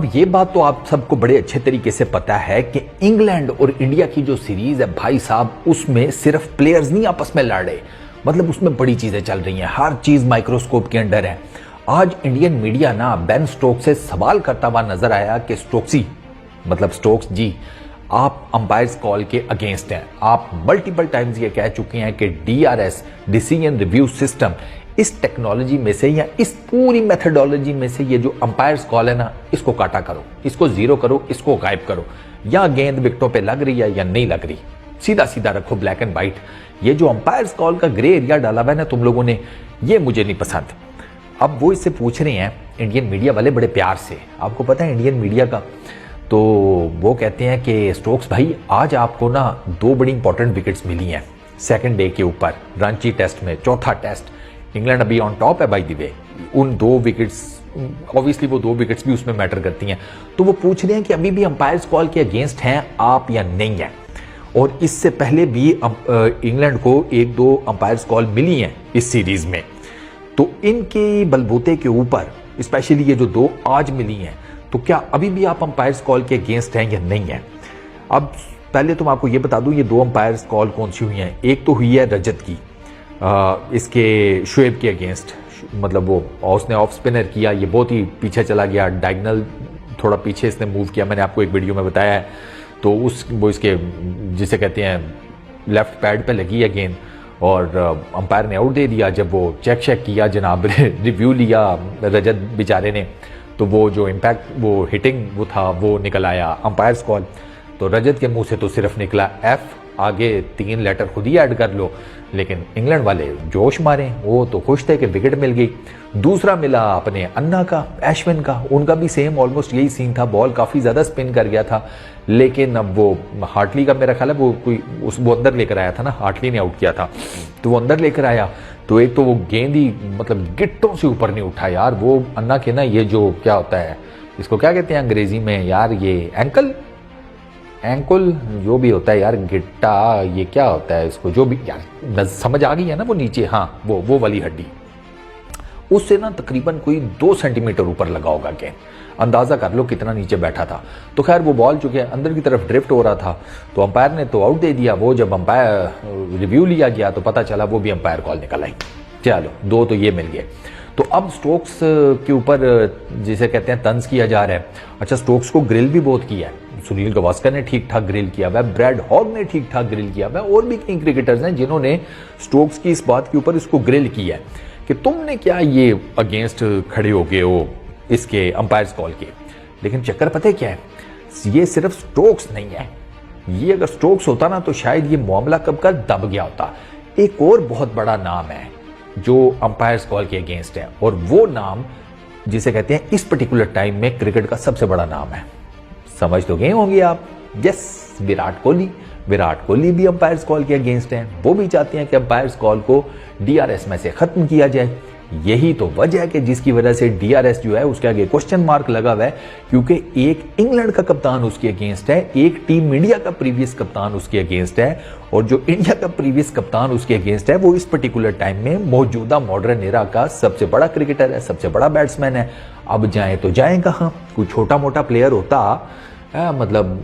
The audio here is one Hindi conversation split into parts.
अब ये बात तो आप सबको बड़े अच्छे तरीके से पता है कि इंग्लैंड और इंडिया की जो सीरीज है भाई साहब, उसमें सिर्फ प्लेयर्स नहीं आपस में लड़ रहे, मतलब उसमें बड़ी चीजें चल रही हैं, हर चीज माइक्रोस्कोप के अंडर है। आज इंडियन मीडिया ना बेन स्टोक्स से सवाल करता हुआ नजर आया कि स्टोक्सी, मतलब स्टोक्स जी, आप अंपायर्स कॉल के अगेंस्ट हैं। आप मल्टीपल टाइम्स ये कह चुके हैं कि डीआरएस, डिसीजन रिव्यू सिस्टम, इस टेक्नोलॉजी में से या इस पूरी मेथडोलॉजी में से ये जो अंपायर्स कॉल है ना, इसको काटा करो, इसको जीरो करो, इसको गायब करो। या गेंद विकेटों पे लग रही है या नहीं लग रही, सीधा सीधा रखो, ब्लैक एंड व्हाइट। ये जो अंपायर्स कॉल का ग्रे एरिया डाला हुआ है ना तुम लोगों ने, ये मुझे नहीं पसंद। अब वो इससे पूछ रहे हैं इंडियन मीडिया वाले बड़े प्यार से, आपको पता है इंडियन मीडिया का, तो वो कहते हैं कि स्टोक्स भाई आज आपको ना 2 बड़ी इंपॉर्टेंट विकेट्स मिली हैं सेकंड डे के ऊपर, रांची टेस्ट में, चौथा टेस्ट। इंग्लैंड अभी ऑन टॉप है बाय द वे, उन 2 विकेट्स, ऑब्वियसली वो 2 विकेट्स भी उसमें मैटर करती हैं। तो वो पूछ रहे हैं कि अभी भी अंपायर्स कॉल के अगेंस्ट हैं आप या नहीं है। और इससे पहले भी इंग्लैंड को 1-2 अंपायर्स कॉल मिली हैं इस सीरीज में, तो इनके बलबूते के ऊपर स्पेशली ये जो 2 आज मिली हैं, तो क्या अभी भी आप अंपायर्स कॉल के अगेंस्ट हैं या नहीं है। अब पहले तो मैं आपको ये बता दूं ये 2 अंपायर्स कॉल कौन सी हुई हैं। एक तो हुई है रजत की, इसके शुएब के अगेंस्ट, मतलब वो उसने ऑफ स्पिनर किया, ये बहुत ही पीछे चला गया, डायगनल थोड़ा पीछे इसने मूव किया, मैंने आपको एक वीडियो में बताया है। तो वो इसके जिसे कहते हैं लेफ्ट पैड पे लगी है गेंद और अंपायर ने आउट दे दिया। जब वो चेक किया जनाब, रिव्यू लिया रजत बेचारे ने, तो वो जो इम्पैक्ट, वो हिटिंग वो था, वो निकल आया अंपायर्स कॉल। तो रजत के मुंह से तो सिर्फ निकला एफ, आगे 3 लेटर खुद ही ऐड कर लो। लेकिन इंग्लैंड वाले जोश मारे, वो तो खुश थे कि विकेट मिल गई। दूसरा मिला अपने अन्ना का, एश्विन का, उनका भी सेम ऑलमोस्ट यही सीन था, बॉल काफी ज्यादा स्पिन कर गया था, लेकिन अब वो हार्टली का मेरा ख्याल है वो अंदर लेकर आया था ना, हार्टली ने आउट किया था, तो वो अंदर लेकर आया। तो एक तो वो गेंद ही मतलब गिट्टों से ऊपर नहीं उठा यार, वो अन्ना के ना, ये जो क्या होता है, इसको क्या कहते हैं अंग्रेजी में यार, ये एंकल जो भी होता है यार, गिट्टा, ये क्या होता है इसको, जो भी यार समझ आ गई है ना, वो नीचे, हाँ वो वाली हड्डी, उससे ना तकरीबन कोई 2 सेंटीमीटर ऊपर लगा होगा गेंद, अंदाजा कर लो कितना नीचे बैठा था। तो खैर वो बॉल चूंकि अंदर की तरफ ड्रिफ्ट हो रहा था, तो अंपायर ने तो आउट दे दिया। वो जब अंपायर रिव्यू लिया गया तो पता चला वो भी अंपायर कॉल निकल आई। चलो 2 तो ये मिल गए। तो अब स्टोक्स के ऊपर जिसे कहते हैं तंज किया जा रहा है। अच्छा, स्टोक्स को ग्रिल भी बहुत किया है, सुनील गावस्कर ने ठीक ठाक ग्रिल किया हुआ है, ब्रैड हॉग ने ठीक ठाक ग्रिल किया हुआ है, और भी कई क्रिकेटर्स हैं जिन्होंने स्टोक्स की इस बात के ऊपर इसको ग्रिल किया है कि तुमने क्या ये अगेंस्ट खड़े हो गए हो इसके अंपायर्स कॉल के। लेकिन चक्कर पता है क्या है, ये सिर्फ स्टोक्स नहीं है, ये अगर स्टोक्स होता ना तो शायद ये मामला कब का दब गया होता। एक और बहुत बड़ा नाम है जो अंपायर्स कॉल के अगेंस्ट है, और वो नाम जिसे कहते हैं इस पर्टिकुलर टाइम में क्रिकेट का सबसे बड़ा नाम है। समझ तो गए होंगे आप, यस, विराट कोहली। विराट कोहली भी अंपायर्स कॉल के अगेंस्ट हैं, वो भी चाहते हैं कि अंपायर्स कॉल को डीआरएस में से खत्म किया जाए। यही तो वजह है कि जिसकी वजह से डीआरएस जो है उसके आगे क्वेश्चन मार्क लगा हुआ है, क्योंकि एक इंग्लैंड का कप्तान उसके अगेंस्ट है, एक टीम इंडिया का प्रीवियस कप्तान उसके अगेंस्ट है, और जो इंडिया का प्रीवियस कप्तान उसके अगेंस्ट है वो इस पर्टिकुलर टाइम में मौजूदा मॉडर्न एरा का सबसे बड़ा क्रिकेटर है, सबसे बड़ा बैट्समैन है। अब जाए तो जाए कहां, कोई छोटा मोटा प्लेयर होता, मतलब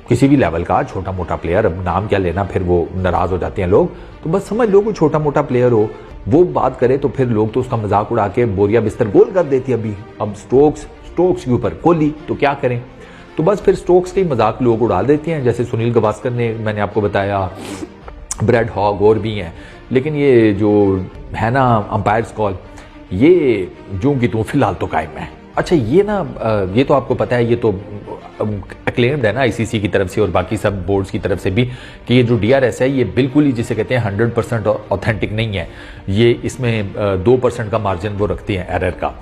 किसी भी लेवल का छोटा मोटा प्लेयर, अब नाम क्या लेना, फिर वो नाराज हो जाते हैं लोग, तो बस समझ लो कोई छोटा मोटा प्लेयर हो, वो बात करे तो फिर लोग तो उसका मजाक उड़ा के बोरिया बिस्तर गोल कर देती है। अभी अब स्टोक्स के ऊपर कोहली, तो क्या करें, तो बस फिर स्टोक्स के मजाक लोग उड़ा देते हैं, जैसे सुनील गावस्कर ने, मैंने आपको बताया, ब्रैड हॉग और भी हैं। लेकिन ये जो है ना अंपायर्स कॉल, ये जूं की तू फिलहाल तो कायम है। अच्छा, ये ना ये तो आपको पता है, ये तो अक्लेम्ड है ना आईसीसी की तरफ से और बाकी सब बोर्ड्स की तरफ से भी, कि ये जो डीआरएस है ये बिल्कुल ही जिसे कहते हैं 100% ऑथेंटिक नहीं है। ये इसमें 2% का मार्जिन वो रखती हैं एरर का,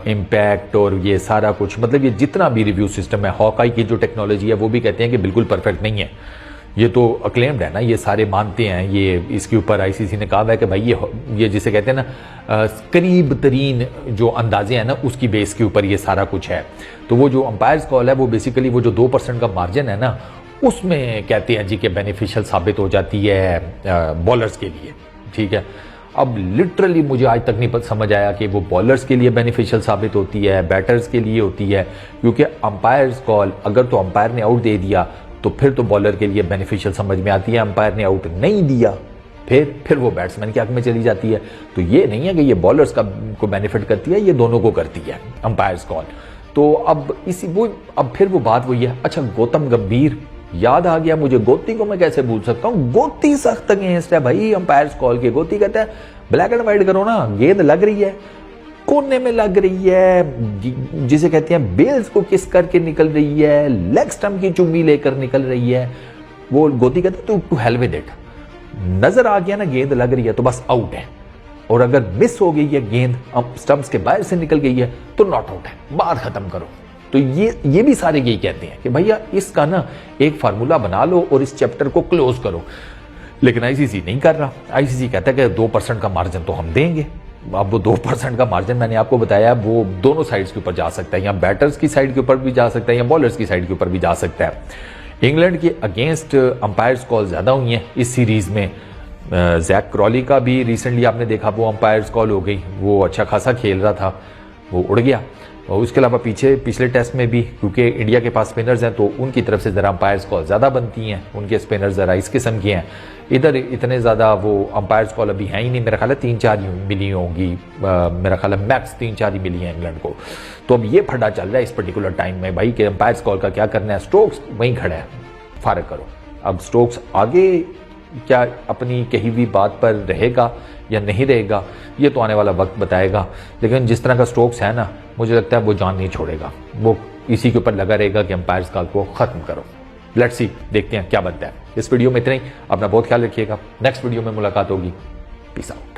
इम्पैक्ट और ये सारा कुछ, मतलब ये जितना भी रिव्यू सिस्टम है, हॉकाई की जो टेक्नोलॉजी है वो भी कहते हैं कि बिल्कुल परफेक्ट नहीं है। ये तो अक्लेम्ड है ना, ये सारे मानते हैं, ये इसके ऊपर आईसीसी ने कहा है कि भाई ये जिसे कहते हैं ना करीब तरीन जो अंदाजे हैं ना उसकी बेस के ऊपर ये सारा कुछ है। तो वो जो अंपायर्स कॉल है वो बेसिकली वो जो 2% का मार्जिन है ना उसमें कहते हैं जी कि बेनिफिशियल साबित हो जाती है बॉलर्स के लिए, ठीक है। अब लिटरली मुझे आज तक नहीं समझ आया कि वो बॉलर्स के लिए बेनिफिशियल साबित होती है, बैटर्स के लिए होती है, क्योंकि अंपायर्स कॉल अगर तो अंपायर ने आउट दे दिया तो फिर तो बॉलर के लिए बेनिफिशियल समझ में आती है, अंपायर ने आउट नहीं दिया फिर वो बैट्समैन के हक में चली जाती है। तो ये नहीं है कि ये बॉलर्स को बेनिफिट करती है, ये दोनों को करती है अंपायर्स कॉल। तो अब फिर वो बात वही है। अच्छा, गौतम गंभीर याद आ गया मुझे, गोती को मैं कैसे भूल सकता हूं, गोती सख्त अगेंस्ट है भाई अंपायर्स कॉल के। गोती कहता है ब्लैक एंड व्हाइट करो ना, गेंद लग रही है, कोने में लग रही है, जिसे कहते हैं बेल्स को किस करके निकल रही है, लेग स्टंप की चुम्मी लेकर निकल रही है। वो गोती कहता है टू हेल विद इट, नजर आ गया ना गेंद लग रही है तो बस आउट है, और अगर मिस हो गई है गेंद स्टंप्स के बाहर से निकल गई है तो नॉट आउट है, बात खत्म करो। तो ये भी सारे यही कहते हैं कि भैया इसका ना एक फार्मूला बना लो और इस चैप्टर को क्लोज करो, लेकिन आईसीसी नहीं कर रहा। आईसीसी कहता है कि 2% का मार्जिन तो हम देंगे। अब वो 2% का मार्जिन मैंने आपको बताया वो दोनों साइड्स के ऊपर जा सकता है, या बैटर्स की साइड के ऊपर भी जा सकता है या बॉलर्स की साइड के ऊपर भी जा सकता है। इंग्लैंड के अगेंस्ट अंपायर्स कॉल ज्यादा हुई हैं इस सीरीज में। जैक क्रॉली का भी रिसेंटली आपने देखा वो अंपायर्स कॉल हो गई, वो अच्छा खासा खेल रहा था, वो उड़ गया। और उसके अलावा पिछले टेस्ट में भी, क्योंकि इंडिया के पास स्पिनर्स हैं तो उनकी तरफ से ज़रा अंपायर्स कॉल ज़्यादा बनती हैं, उनके स्पिनर्स ज़रा इस किस्म के हैं। इधर इतने ज़्यादा वो अंपायर्स कॉल अभी हैं ही नहीं, मेरा ख्याल है 3-4 ही मिली होंगी, मेरा ख्याल है मैक्स 3-4 ही मिली हैं इंग्लैंड को। तो अब ये फटा चल रहा है इस पर्टिकुलर टाइम में भाई कि अंपायर्स कॉल का क्या करना है। स्टोक्स वहीं खड़ा है, फारग करो। अब स्टोक्स आगे क्या अपनी कही हुई बात पर रहेगा या नहीं रहेगा, ये तो आने वाला वक्त बताएगा। लेकिन जिस तरह का स्टोक्स है ना, मुझे लगता है वो जान नहीं छोड़ेगा, वो इसी के ऊपर लगा रहेगा कि अंपायर्स कॉल को खत्म करो। लेट्स सी, देखते हैं क्या बनता है। इस वीडियो में इतना ही, अपना बहुत ख्याल रखिएगा। नेक्स्ट वीडियो में मुलाकात होगी। Peace out.